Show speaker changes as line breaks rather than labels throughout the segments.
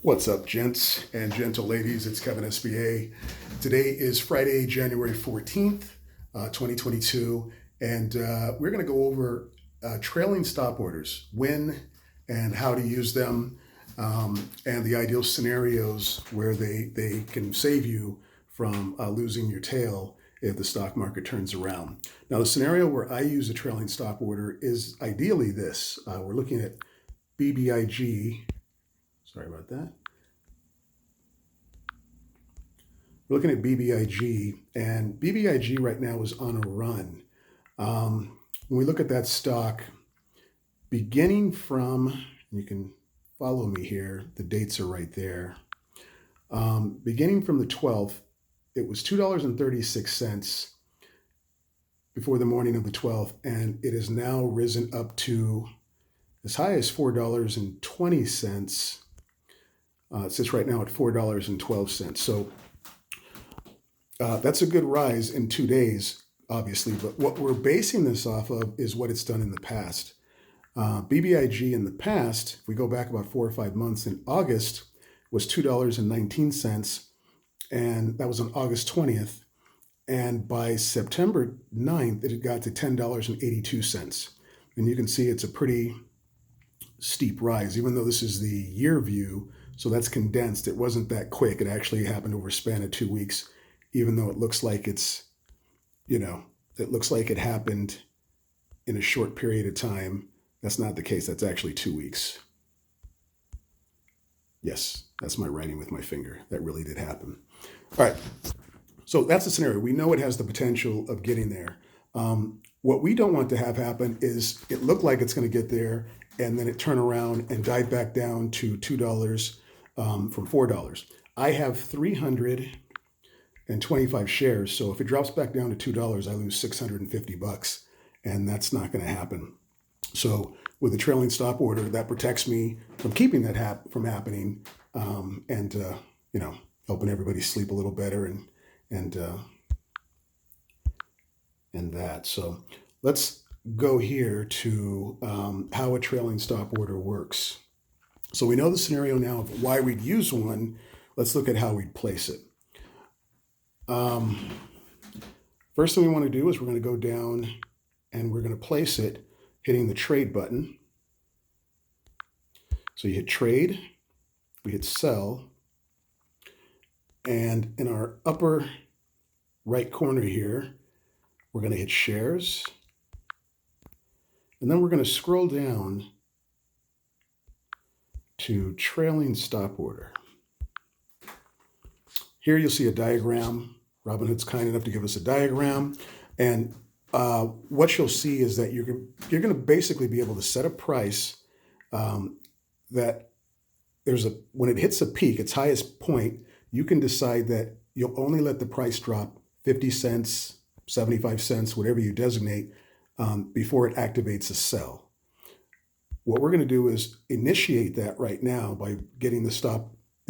What's up, gents and gentle ladies? It's Kevin SBA. Today is Friday, January 14th, 2022, and we're going to go over trailing stop orders, when and how to use them, and the ideal scenarios where they can save you from losing your tail if the stock market turns around. Now, the scenario where I use a trailing stop order is ideally this. We're looking at BBIG. Sorry about that. We're looking at BBIG, and BBIG right now is on a run. When we look at that stock, beginning from, you can follow me here, the dates are right there. Beginning from the 12th, it was $2.36 before the morning of the 12th, and it has now risen up to as high as $4.20. It sits right now at $4.12. So that's a good rise in 2 days, obviously. But what we're basing this off of is what it's done in the past. BBIG in the past, if we go back about 4 or 5 months, in August was $2.19, and that was on August 20th. And by September 9th, it had got to $10.82. And you can see it's a pretty steep rise, even though this is the year view. So that's condensed. It wasn't that quick. It actually happened over a span of 2 weeks, even though it looks like it looks like it happened in a short period of time. That's not the case. That's actually 2 weeks. Yes, that's my writing with my finger. That really did happen. All right. So that's the scenario. We know it has the potential of getting there. What we don't want to have happen is it look like it's going to get there and then it turn around and dive back down to $2 from $4. I have 325 shares. So if it drops back down to $2, I lose $650, and that's not going to happen. So with a trailing stop order, that protects me from keeping that from happening, and helping everybody sleep a little better and that. So let's go here to how a trailing stop order works. So we know the scenario now of why we'd use one. Let's look at how we'd place it. First thing we want to do is we're going to go down and we're going to place it hitting the trade button. So you hit trade, we hit sell, and in our upper right corner here, we're going to hit shares, and then we're going to scroll down to trailing stop order. Here you'll see a diagram. Robinhood's kind enough to give us a diagram, and what you'll see is that you're going to basically be able to set a price that when it hits a peak, its highest point, you can decide that you'll only let the price drop 50 cents, 75 cents, whatever you designate, before it activates a sell. What we're going to do is initiate that right now by getting the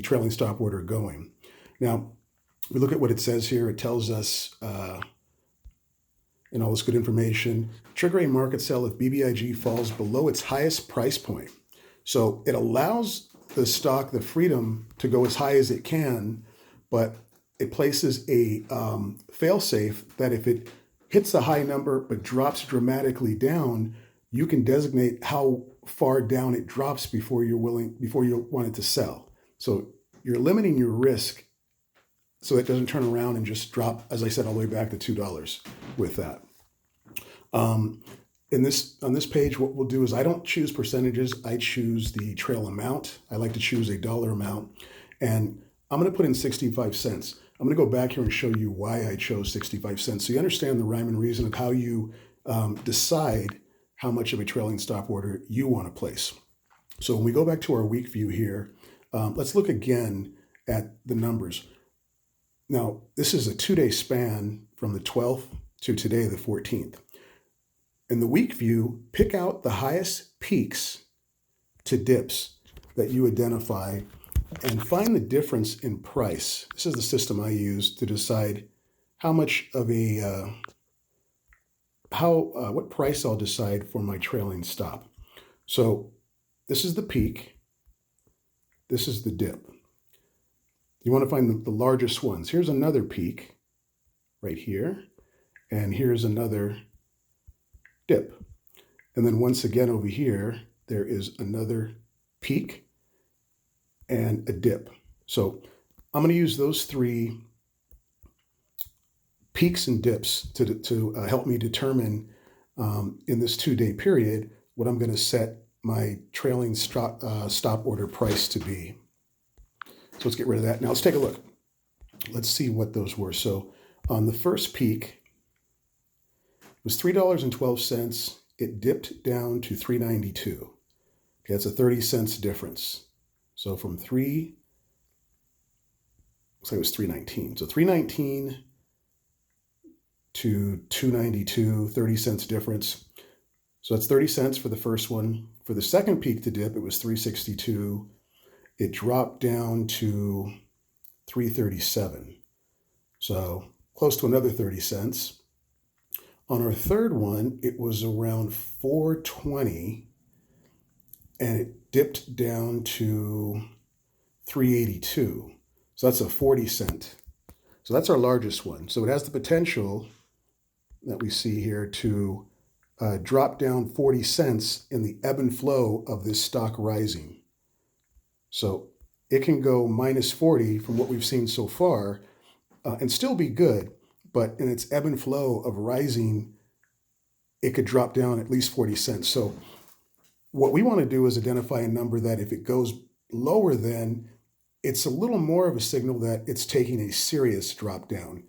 trailing stop order going. Now, we look at what it says here. It tells us, and all this good information, trigger a market sell if BBIG falls below its highest price point. So it allows the stock the freedom to go as high as it can, but it places a fail-safe that if it hits a high number but drops dramatically down, you can designate how far down it drops before you want it to sell. So you're limiting your risk so it doesn't turn around and just drop, as I said, all the way back to $2 with that. On this page, what we'll do is I don't choose percentages. I choose the trail amount. I like to choose a dollar amount, and I'm going to put in 65 cents. I'm going to go back here and show you why I chose 65 cents, so you understand the rhyme and reason of how you decide how much of a trailing stop order you want to place. So when we go back to our week view here, let's look again at the numbers. Now, this is a 2-day span from the 12th to today, the 14th. In the week view, pick out the highest peaks to dips that you identify and find the difference in price. This is the system I use to decide how much of what price I'll decide for my trailing stop. So this is the peak, This is the dip. You want to find the largest ones. Here's another peak right here, and here's another dip. And then once again over here, there is another peak and a dip. So I'm going to use those three peaks and dips to help me determine in this 2-day period what I'm going to set my trailing stop order price to be. So let's get rid of that. Now let's take a look. Let's see what those were. So on the first peak, it was $3.12. It dipped down to $3.92. Okay, that's a 30 cents difference. So from looks like it was $3.19. So $3.19 to $2.92, 30 cents difference. So that's 30 cents for the first one. For the second peak to dip, it was $3.62. It dropped down to $3.37. So close to another 30 cents. On our third one, it was around $4.20 and it dipped down to $3.82. So that's a 40 cent. So that's our largest one. So it has the potential that we see here to drop down 40 cents in the ebb and flow of this stock rising. So it can go minus 40 from what we've seen so far and still be good, but in its ebb and flow of rising, it could drop down at least 40 cents. So what we want to do is identify a number that if it goes lower than, it's a little more of a signal that it's taking a serious drop down.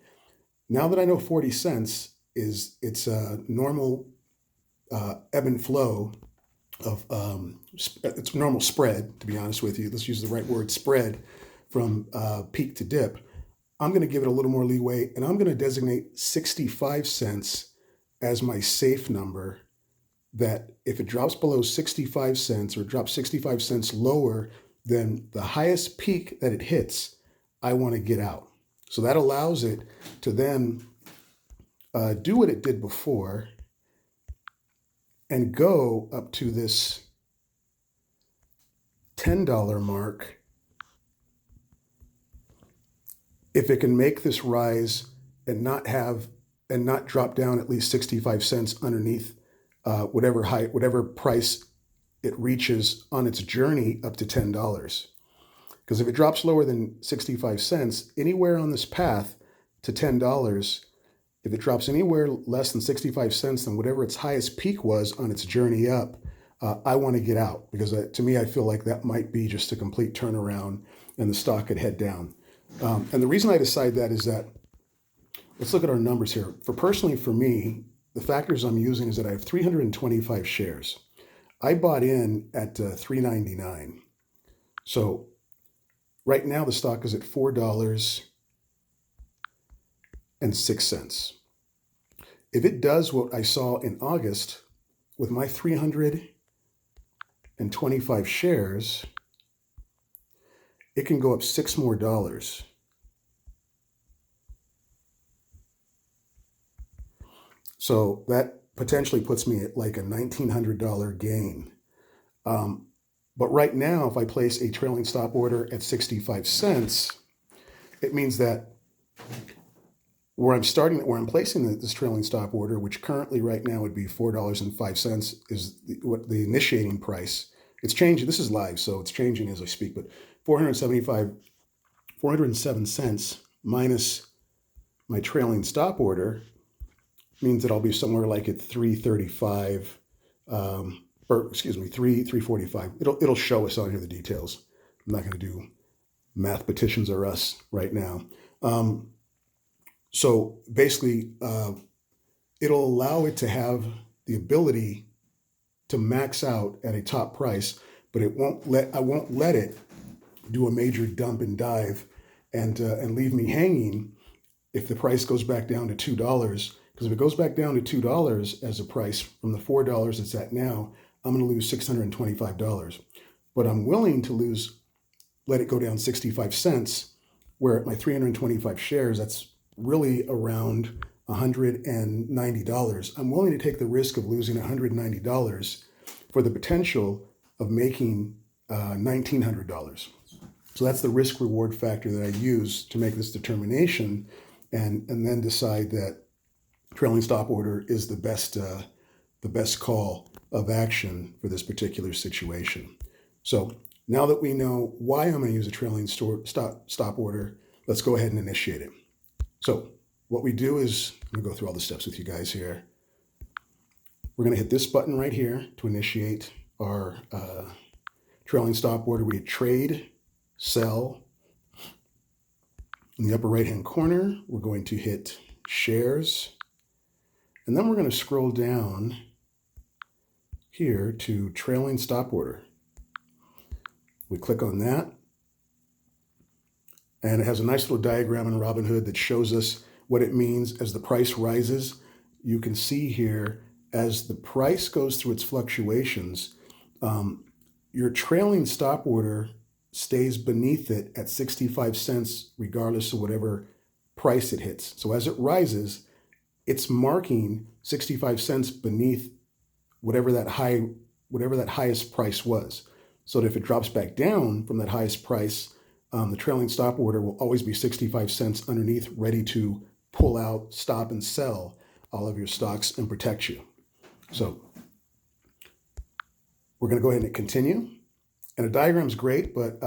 Now that I know 40 cents it's a normal ebb and flow of it's normal spread, to be honest with you. Let's use the right word, spread from peak to dip. I'm going to give it a little more leeway, and I'm going to designate 65 cents as my safe number, that if it drops below 65 cents or drops 65 cents lower than the highest peak that it hits, I want to get out. So that allows it to then do what it did before and go up to this $10 mark. If it can make this rise and not drop down at least 65 cents underneath whatever price it reaches on its journey up to $10. Because if it drops lower than 65 cents, anywhere on this path to $10, if it drops anywhere less than 65 cents than whatever its highest peak was on its journey up, I want to get out, because to me, I feel like that might be just a complete turnaround and the stock could head down. And the reason I decide that is that, let's look at our numbers here. Personally, for me, the factors I'm using is that I have 325 shares. I bought in at $3.99. So right now the stock is at $4.06. If it does what I saw in August with my 325 shares, it can go up $6 more. So that potentially puts me at like a $1,900 gain. But right now, if I place a trailing stop order at 65 cents, it means that where I'm placing this trailing stop order, which currently right now would be $4.05, is the initiating price. It's changing. This is live, so it's changing as I speak, but 407 cents minus my trailing stop order means that I'll be somewhere like at 335, $3.45. It'll show us on here the details. I'm not going to do mathematicians or us right now. So basically, it'll allow it to have the ability to max out at a top price, but I won't let it do a major dump and dive and leave me hanging if the price goes back down to $2. Because if it goes back down to $2 as a price from the $4 it's at now, I'm going to lose $625. But I'm willing to let it go down 65 cents, where at my 325 shares, that's really around $190. I'm willing to take the risk of losing $190 for the potential of making $1,900. So that's the risk reward factor that I use to make this determination, and then decide that trailing stop order is the best call of action for this particular situation. So now that we know why I'm going to use a trailing stop order, let's go ahead and initiate it. So what we do is, I'm going to go through all the steps with you guys here. We're going to hit this button right here to initiate our trailing stop order. We hit trade, sell. In the upper right hand corner, we're going to hit shares. And then we're going to scroll down here to trailing stop order. We click on that. And it has a nice little diagram in Robinhood that shows us what it means as the price rises. You can see here, as the price goes through its fluctuations, your trailing stop order stays beneath it at 65 cents, regardless of whatever price it hits. So as it rises, it's marking 65 cents beneath whatever that highest price was. So that if it drops back down from that highest price, the trailing stop order will always be 65 cents underneath, ready to pull out, stop, and sell all of your stocks and protect you. So we're going to go ahead and continue. And a diagram is great, but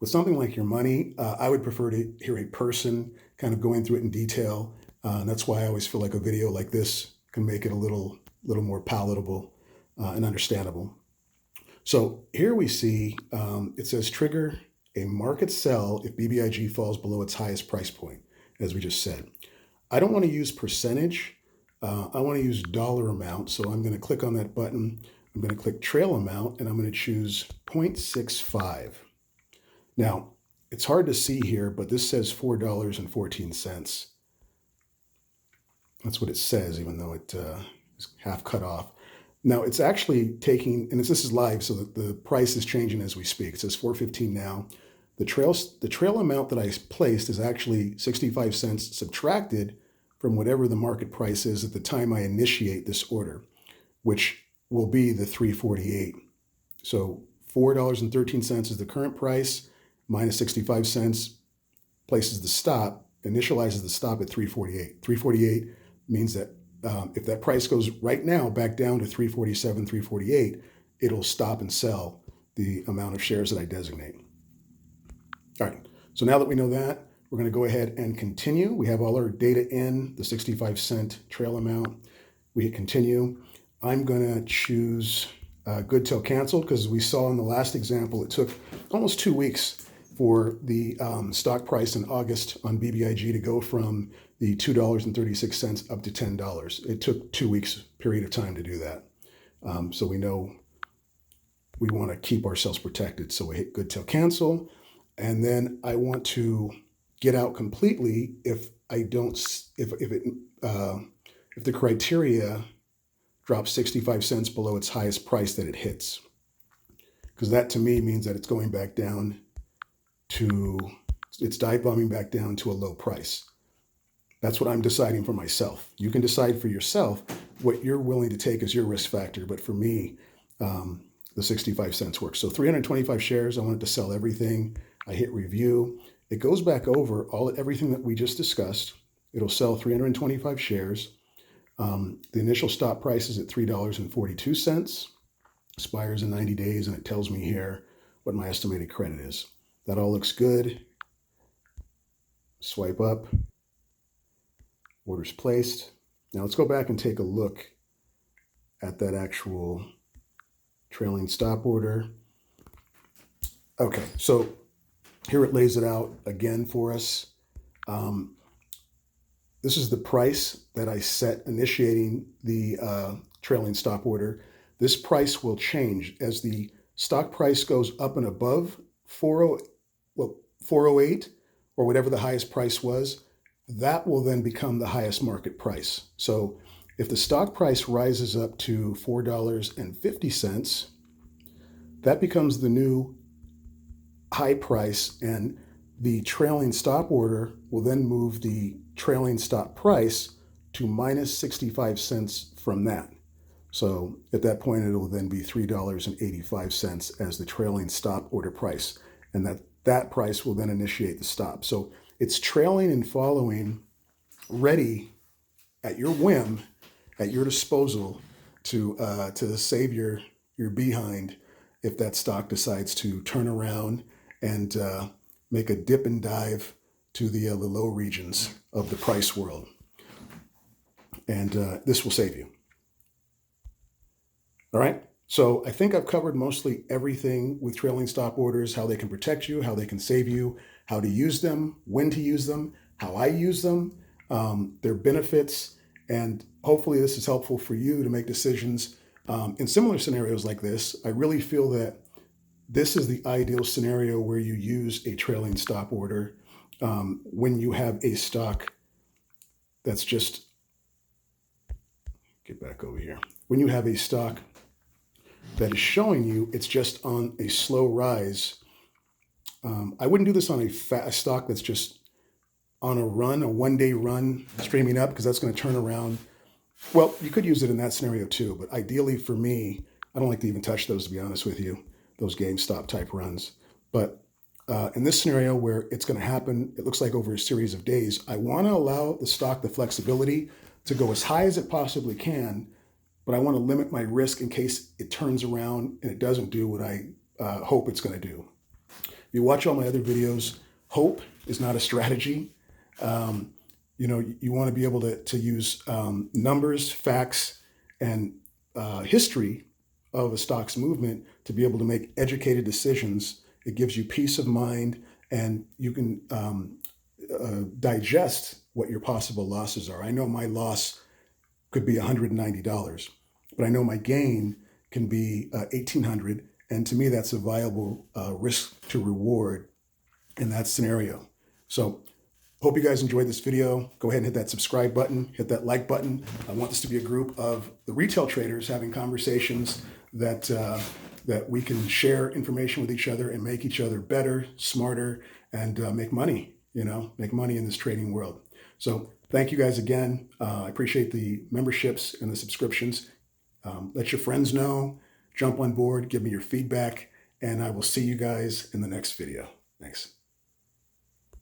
with something like your money, I would prefer to hear a person kind of going through it in detail. And that's why I always feel like a video like this can make it a little more palatable and understandable. So here we see it says trigger a market sell if BBIG falls below its highest price point, as we just said. I don't want to use percentage. I want to use dollar amount. So I'm going to click on that button. I'm going to click trail amount, and I'm going to choose 0.65. Now, it's hard to see here, but this says $4.14. That's what it says, even though it is half cut off. Now, it's actually taking, and this is live, so the price is changing as we speak. It says $4.15 now. The trail amount that I placed is actually 65 cents subtracted from whatever the market price is at the time I initiate this order, which will be the $3.48. So $4.13 is the current price, minus 65 cents places the stop, initializes the stop at $3.48. $3.48 means that if that price goes right now back down to $3.47, $3.48, it'll stop and sell the amount of shares that I designate. All right, so now that we know that, we're going to go ahead and continue. We have all our data in, the 65 cent trail amount. We hit continue. I'm going to choose good till canceled, because we saw in the last example, it took almost 2 weeks for the stock price in August on BBIG to go from the $2.36 up to $10. It took 2 weeks period of time to do that. So we know we want to keep ourselves protected. So we hit good till cancel. And then I want to get out completely if the criteria drops 65 cents below its highest price that it hits. Because that to me means that it's going back down to, it's dive bombing back down to a low price. That's what I'm deciding for myself. You can decide for yourself what you're willing to take as your risk factor. But for me, the 65 cents works. So 325 shares, I wanted to sell everything. I hit review. It goes back over everything that we just discussed. It'll sell 325 shares. The initial stop price is at $3.42. Expires in 90 days, and it tells me here what my estimated credit is. That all looks good. Swipe up. Orders placed. Now let's go back and take a look at that actual trailing stop order. Okay, so here it lays it out again for us. This is the price that I set initiating the trailing stop order. This price will change as the stock price goes up and above 408 or whatever the highest price was. That will then become the highest market price. So if the stock price rises up to $4.50, that becomes the new high price, and the trailing stop order will then move the trailing stop price to minus 65 cents from that. So at that point, it will then be $3.85 as the trailing stop order price. And that price will then initiate the stop. So it's trailing and following, ready at your whim, at your disposal to save your behind if that stock decides to turn around and make a dip and dive to the low regions of the price world. And this will save you. All right. So I think I've covered mostly everything with trailing stop orders, how they can protect you, how they can save you, how to use them, when to use them, how I use them, their benefits, and hopefully this is helpful for you to make decisions in similar scenarios like this. I really feel that this is the ideal scenario where you use a trailing stop order when you have a stock that's just, get back over here, when you have a stock that is showing you it's just on a slow rise. I wouldn't do this on a stock that's just on a run, a one-day run, streaming up, because that's going to turn around. Well, you could use it in that scenario too, but ideally for me, I don't like to even touch those, to be honest with you, those GameStop type runs. But in this scenario where it's going to happen, it looks like over a series of days, I want to allow the stock the flexibility to go as high as it possibly can, but I want to limit my risk in case it turns around and it doesn't do what I hope it's going to do. If you watch all my other videos, hope is not a strategy. You know, you want to be able to use numbers, facts, and history of a stock's movement to be able to make educated decisions. It gives you peace of mind, and you can digest what your possible losses are. I know my loss could be $190, but I know my gain can be $1,800, and to me that's a viable risk to reward in that scenario. So hope you guys enjoyed this video. Go ahead and hit that subscribe button, hit that like button. I want this to be a group of the retail traders having conversations that that we can share information with each other and make each other better, smarter, and make money, make money in this trading world. So thank you guys again. I appreciate the memberships and the subscriptions. Let your friends know, jump on board, give me your feedback, and I will see you guys in the next video. Thanks.